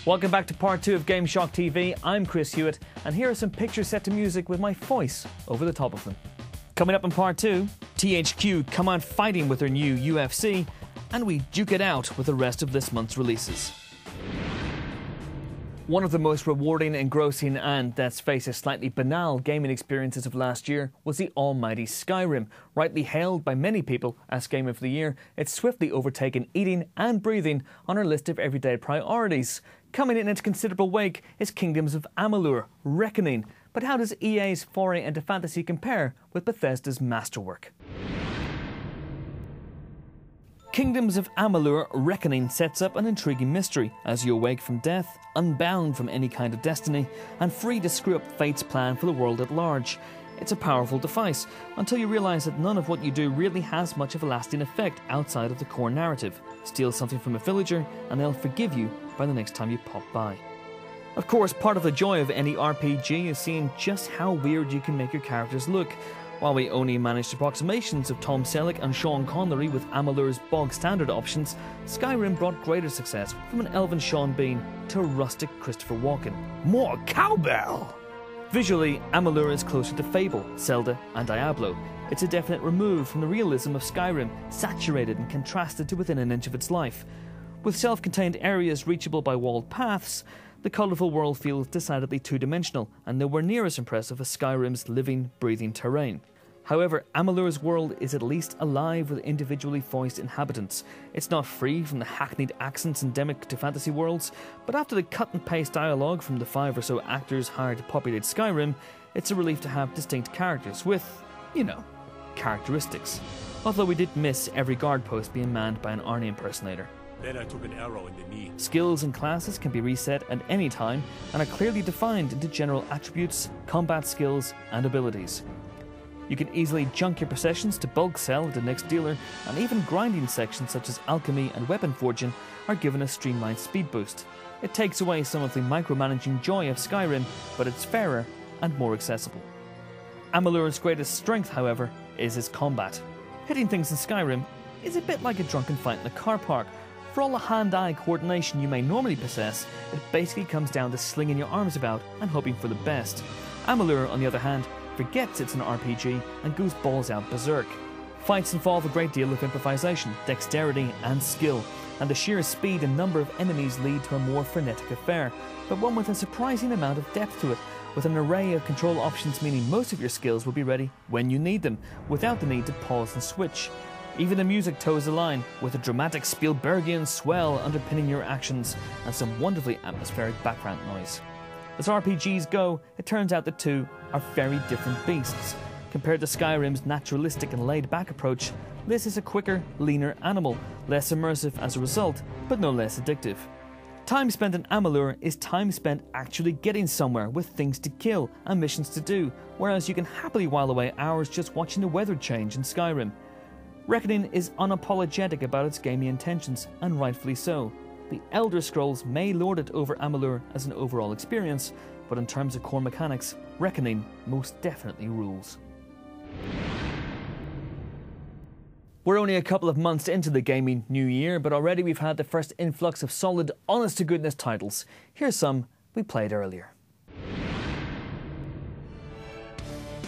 Welcome back to part 2 of Gameshock TV. I'm Chris Hewitt, and here are some pictures set to music with my voice over the top of them. Coming up in part 2, THQ come out fighting with their new UFC, and we duke it out with the rest of this month's releases. One of the most rewarding, engrossing and, let's face it, slightly banal gaming experiences of last year was the almighty Skyrim. Rightly hailed by many people as Game of the Year, it's swiftly overtaken eating and breathing on our list of everyday priorities. Coming in its considerable wake is Kingdoms of Amalur: Reckoning. But how does EA's foray into fantasy compare with Bethesda's masterwork? Kingdoms of Amalur: Reckoning sets up an intriguing mystery as you awake from death, unbound from any kind of destiny, and free to screw up fate's plan for the world at large. It's a powerful device, until you realise that none of what you do really has much of a lasting effect outside of the core narrative. Steal something from a villager, and they'll forgive you by the next time you pop by. Of course, part of the joy of any RPG is seeing just how weird you can make your characters look. While we only managed approximations of Tom Selleck and Sean Connery with Amalur's bog standard options, Skyrim brought greater success from an elven Sean Bean to a rustic Christopher Walken. More cowbell! Visually, Amalur is closer to Fable, Zelda and Diablo. It's a definite remove from the realism of Skyrim, saturated and contrasted to within an inch of its life. With self-contained areas reachable by walled paths, the colourful world feels decidedly two-dimensional and nowhere near as impressive as Skyrim's living, breathing terrain. However, Amalur's world is at least alive with individually voiced inhabitants. It's not free from the hackneyed accents endemic to fantasy worlds, but after the cut-and-paste dialogue from the 5 or so actors hired to populate Skyrim, it's a relief to have distinct characters with, characteristics. Although we did miss every guard post being manned by an Arnie impersonator. Then I took an arrow in the knee. Skills and classes can be reset at any time and are clearly defined into general attributes, combat skills, and abilities. You can easily junk your possessions to bulk sell at the next dealer, and even grinding sections such as alchemy and weapon forging are given a streamlined speed boost. It takes away some of the micromanaging joy of Skyrim, but it's fairer and more accessible. Amalur's greatest strength, however, is his combat. Hitting things in Skyrim is a bit like a drunken fight in a car park. For all the hand-eye coordination you may normally possess, it basically comes down to slinging your arms about and hoping for the best. Amalur, on the other hand, forgets it's an RPG and goes balls out berserk. Fights involve a great deal of improvisation, dexterity and skill, and the sheer speed and number of enemies lead to a more frenetic affair, but one with a surprising amount of depth to it, with an array of control options meaning most of your skills will be ready when you need them, without the need to pause and switch. Even the music toes the line, with a dramatic Spielbergian swell underpinning your actions and some wonderfully atmospheric background noise. As RPGs go, it turns out the two are very different beasts. Compared to Skyrim's naturalistic and laid-back approach, this is a quicker, leaner animal, less immersive as a result, but no less addictive. Time spent in Amalur is time spent actually getting somewhere with things to kill and missions to do, whereas you can happily while away hours just watching the weather change in Skyrim. Reckoning is unapologetic about its gaming intentions, and rightfully so. The Elder Scrolls may lord it over Amalur as an overall experience, but in terms of core mechanics, Reckoning most definitely rules. We're only a couple of months into the gaming new year, but already we've had the first influx of solid, honest-to-goodness titles. Here's some we played earlier.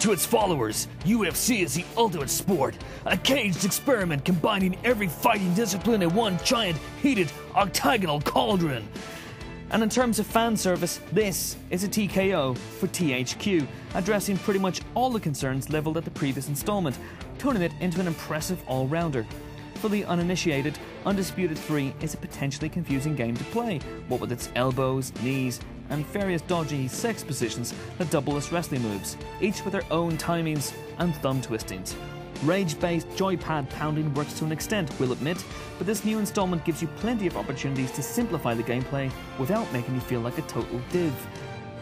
To its followers, UFC is the ultimate sport, a caged experiment combining every fighting discipline in one giant, heated, octagonal cauldron. And in terms of fan service, this is a TKO for THQ, addressing pretty much all the concerns levelled at the previous installment, turning it into an impressive all-rounder. For the uninitiated, Undisputed 3 is a potentially confusing game to play, what with its elbows, knees, and various dodgy sex positions that double as wrestling moves, each with their own timings and thumb twistings. Rage-based joypad pounding works to an extent, we'll admit, but this new installment gives you plenty of opportunities to simplify the gameplay without making you feel like a total div.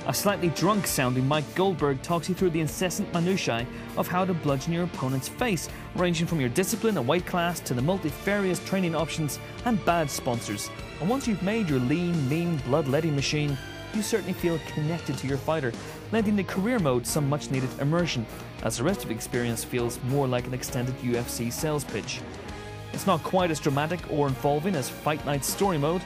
A slightly drunk-sounding Mike Goldberg talks you through the incessant minutiae of how to bludgeon your opponent's face, ranging from your discipline and weight class to the multifarious training options and badge sponsors. And once you've made your lean, mean, bloodletting machine, you certainly feel connected to your fighter, lending the career mode some much-needed immersion, as the rest of the experience feels more like an extended UFC sales pitch. It's not quite as dramatic or involving as Fight Night's story mode,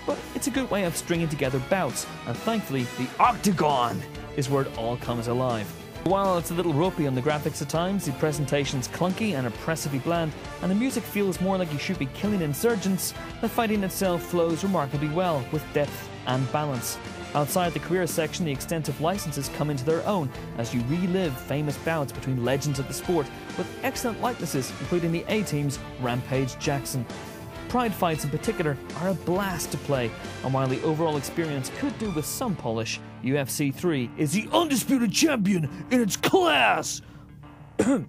but it's a good way of stringing together bouts, and thankfully the octagon is where it all comes alive. While it's a little ropey on the graphics at times, the presentation's clunky and oppressively bland, and the music feels more like you should be killing insurgents, the fighting itself flows remarkably well, with depth and balance. Outside the career section, the extensive licenses come into their own as you relive famous bouts between legends of the sport, with excellent likenesses including the A-Team's Rampage Jackson. Pride fights in particular are a blast to play, and while the overall experience could do with some polish, UFC 3 is the undisputed champion in its class! The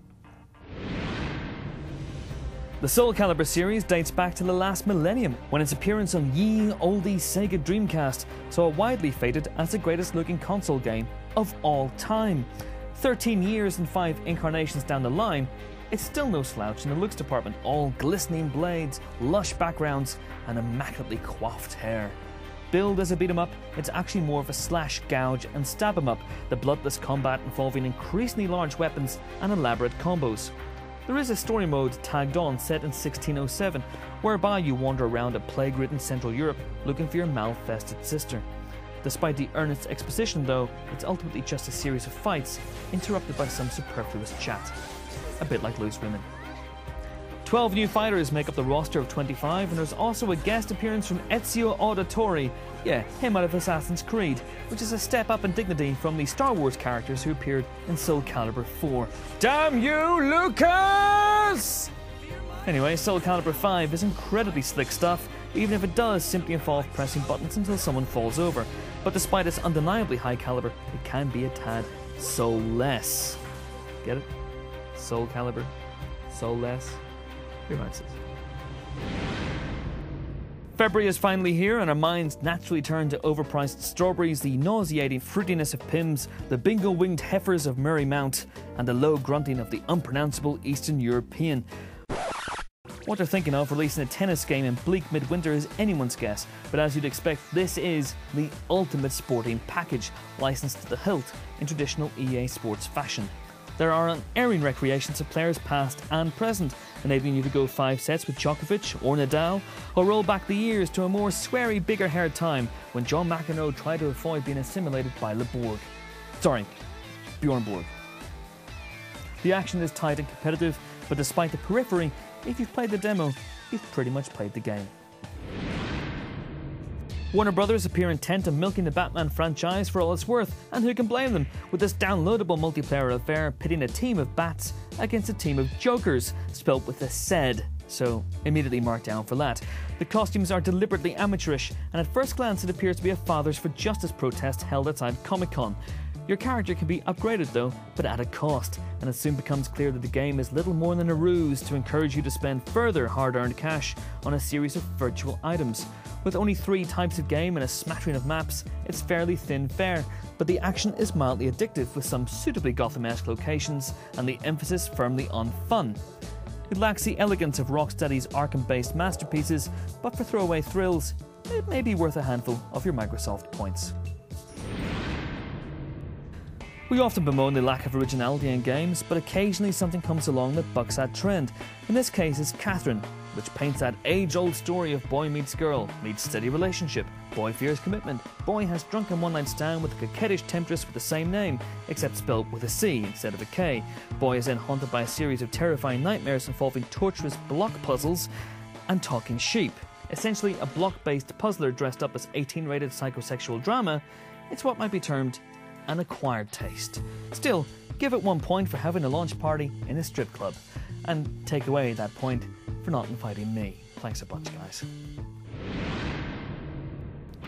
Soul Calibur series dates back to the last millennium, when its appearance on ye olde Sega Dreamcast saw it widely feted as the greatest looking console game of all time. 13 years and 5 incarnations down the line, it's still no slouch in the looks department, all glistening blades, lush backgrounds, and immaculately coiffed hair. Billed as a beat 'em up, it's actually more of a slash, gouge, and stab 'em up, the bloodless combat involving increasingly large weapons and elaborate combos. There is a story mode tagged on set in 1607, whereby you wander around a plague-ridden Central Europe looking for your malfested sister. Despite the earnest exposition though, it's ultimately just a series of fights, interrupted by some superfluous chat. A bit like loose women. 12 new fighters make up the roster of 25, and there's also a guest appearance from Ezio Auditore, yeah, him out of Assassin's Creed, which is a step up in dignity from the Star Wars characters who appeared in Soul Calibur 4. Damn you, Lucas! Anyway, Soul Calibur 5 is incredibly slick stuff, even if it does simply involve pressing buttons until someone falls over. But despite its undeniably high caliber, it can be a tad soulless. Get it? Soul Calibur, soulless. Who likes it? February is finally here, and our minds naturally turn to overpriced strawberries, the nauseating fruitiness of Pims, the bingo-winged heifers of Murray Mount, and the low grunting of the unpronounceable Eastern European. What they're thinking of releasing a tennis game in bleak midwinter is anyone's guess, but as you'd expect, this is the ultimate sporting package, licensed to the hilt in traditional EA Sports fashion. There are unerring recreations of players past and present, enabling you to go 5 sets with Djokovic or Nadal, or roll back the years to a more sweary, bigger-haired time when John McEnroe tried to avoid being assimilated by Bjorn Borg. The action is tight and competitive, but despite the periphery, if you've played the demo, you've pretty much played the game. Warner Brothers appear intent on milking the Batman franchise for all it's worth, and who can blame them, with this downloadable multiplayer affair pitting a team of bats against a team of jokers, spelt with a Z, so immediately marked down for that. The costumes are deliberately amateurish, and at first glance it appears to be a Fathers for Justice protest held outside Comic-Con. Your character can be upgraded though, but at a cost, and it soon becomes clear that the game is little more than a ruse to encourage you to spend further hard-earned cash on a series of virtual items. With only 3 types of game and a smattering of maps, it's fairly thin fare, but the action is mildly addictive with some suitably Gotham-esque locations and the emphasis firmly on fun. It lacks the elegance of Rocksteady's Arkham-based masterpieces, but for throwaway thrills, it may be worth a handful of your Microsoft points. We often bemoan the lack of originality in games, but occasionally something comes along that bucks that trend. In this case, it's Catherine, which paints that age-old story of boy meets girl, meets steady relationship, boy fears commitment, boy has drunken one-night stand with a coquettish temptress with the same name, except spelled with a C instead of a K. Boy is then haunted by a series of terrifying nightmares involving torturous block puzzles and talking sheep. Essentially a block-based puzzler dressed up as 18-rated psychosexual drama. It's what might be termed an acquired taste. Still, give it 1 point for having a launch party in a strip club, and take away that point for not inviting me. Thanks a bunch, guys.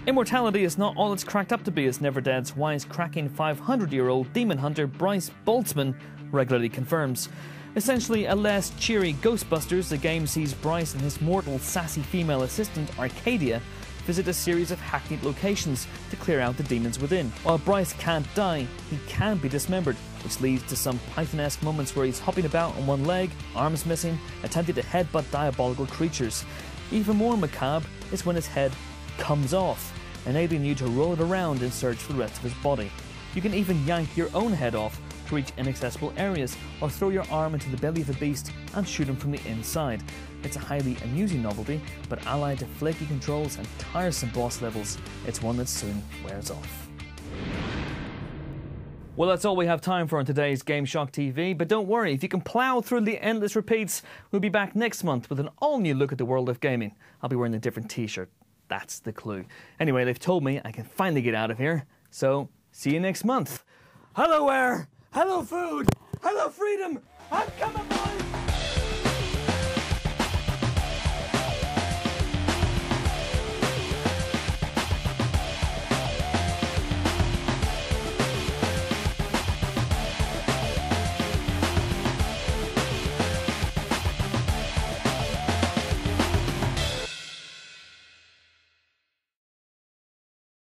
Immortality is not all it's cracked up to be, as Neverdead's wise-cracking 500-year-old demon hunter Bryce Boltzmann regularly confirms. Essentially a less cheery Ghostbusters, the game sees Bryce and his mortal, sassy female assistant Arcadia visit a series of hackneyed locations to clear out the demons within. While Bryce can't die, he can be dismembered, which leads to some Python-esque moments where he's hopping about on one leg, arms missing, attempting to headbutt diabolical creatures. Even more macabre is when his head comes off, enabling you to roll it around in search for the rest of his body. You can even yank your own head off, to reach inaccessible areas, or throw your arm into the belly of a beast and shoot him from the inside. It's a highly amusing novelty, but allied to flaky controls and tiresome boss levels, it's one that soon wears off. Well, that's all we have time for on today's Gameshock TV, but don't worry, if you can plough through the endless repeats, we'll be back next month with an all-new look at the world of gaming. I'll be wearing a different t-shirt. That's the clue. Anyway, they've told me I can finally get out of here, so see you next month. Hello air, hello food, hello freedom, I'm coming back!